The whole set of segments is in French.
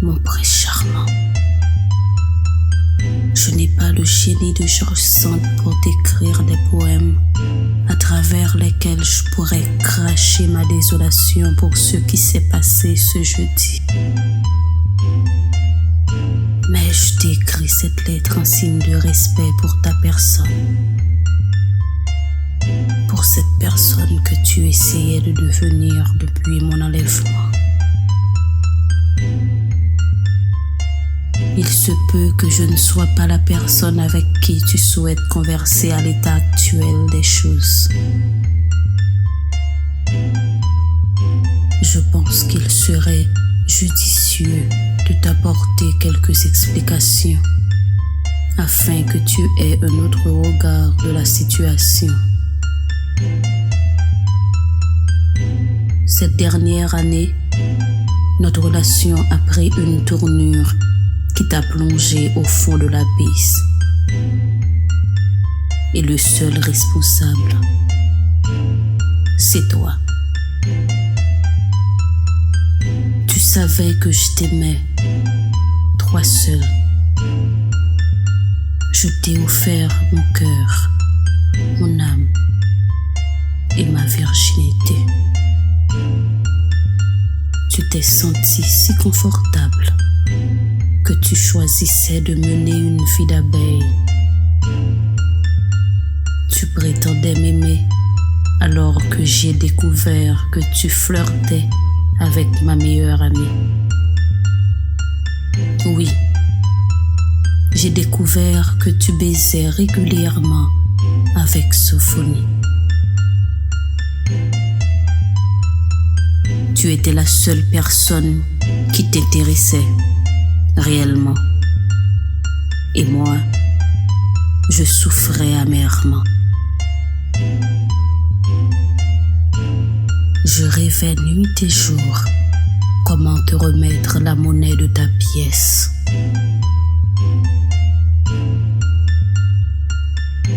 mon prince charmant. Je n'ai pas le génie de George Sand pour t'écrire des poèmes à travers lesquels je pourrais cracher ma désolation pour ce qui s'est passé ce jeudi. Mais je t'écris cette lettre en signe de respect pour ta personne, pour cette personne que tu essayais de devenir depuis mon enlèvement. Il se peut que je ne sois pas la personne avec qui tu souhaites converser à l'état actuel des choses. Je pense qu'il serait judicieux de t'apporter quelques explications afin que tu aies un autre regard de la situation. Cette dernière année, notre relation a pris une tournure qui t'a plongé au fond de l'abysse. Et le seul responsable, c'est toi. Tu savais que je t'aimais, toi seul. Je t'ai offert mon cœur, mon âme et ma virginité. Tu t'es senti si confortable que tu choisissais de mener une vie d'abeille. Tu prétendais m'aimer alors que j'ai découvert que tu flirtais avec ma meilleure amie. Oui, j'ai découvert que tu baisais régulièrement avec Sophonie. Tu étais la seule personne qui t'intéressait réellement. Et moi, je souffrais amèrement. Je rêvais nuit et jour comment te remettre la monnaie de ta pièce.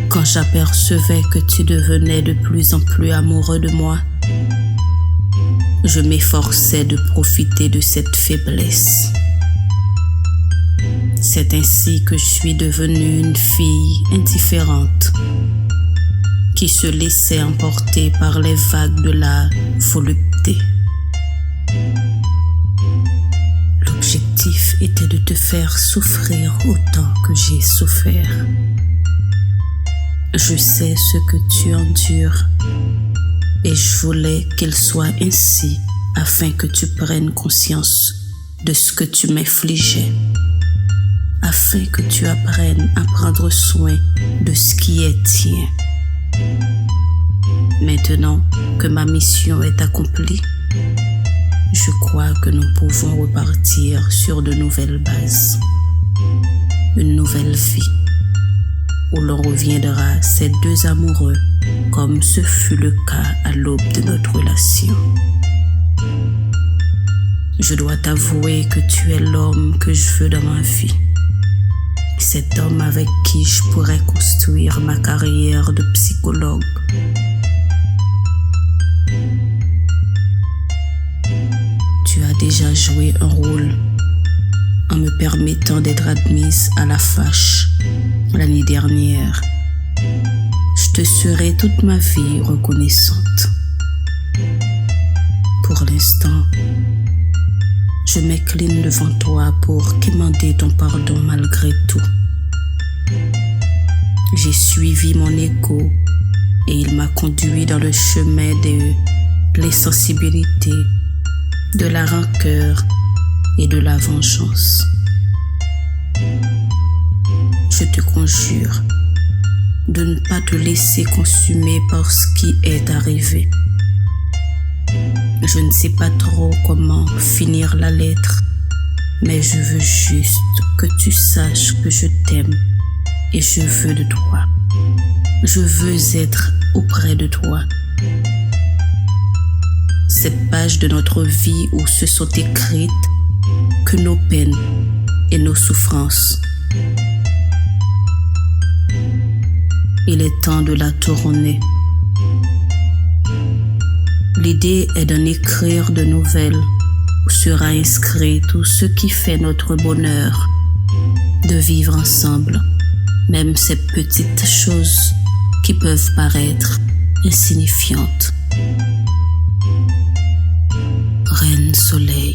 Quand j'apercevais que tu devenais de plus en plus amoureux de moi, je m'efforçais de profiter de cette faiblesse. C'est ainsi que je suis devenue une fille indifférente qui se laissait emporter par les vagues de la volupté. L'objectif était de te faire souffrir autant que j'ai souffert. Je sais ce que tu endures et je voulais qu'il soit ainsi afin que tu prennes conscience de ce que tu m'infligeais, afin que tu apprennes à prendre soin de ce qui est tien. Maintenant que ma mission est accomplie, je crois que nous pouvons repartir sur de nouvelles bases, une nouvelle vie où l'on reviendra ces deux amoureux comme ce fut le cas à l'aube de notre relation. Je dois t'avouer que tu es l'homme que je veux dans ma vie. Cet homme avec qui je pourrais construire ma carrière de psychologue. Tu as déjà joué un rôle en me permettant d'être admise à la fâche l'année dernière. Je te serai toute ma vie reconnaissante. Pour l'instant, je m'incline devant toi pour quémander ton pardon malgré tout. J'ai suivi mon égo et il m'a conduit dans le chemin de l'insensibilité, de la rancœur et de la vengeance. Je te conjure de ne pas te laisser consumer par ce qui est arrivé. Je ne sais pas trop comment finir la lettre, mais je veux juste que tu saches que je t'aime et je veux de toi. Je veux être auprès de toi. Cette page de notre vie où se sont écrites que nos peines et nos souffrances. Il est temps de la tourner. L'idée est d'en écrire de nouvelles où sera inscrit tout ce qui fait notre bonheur, de vivre ensemble, même ces petites choses qui peuvent paraître insignifiantes. Reine Soleil.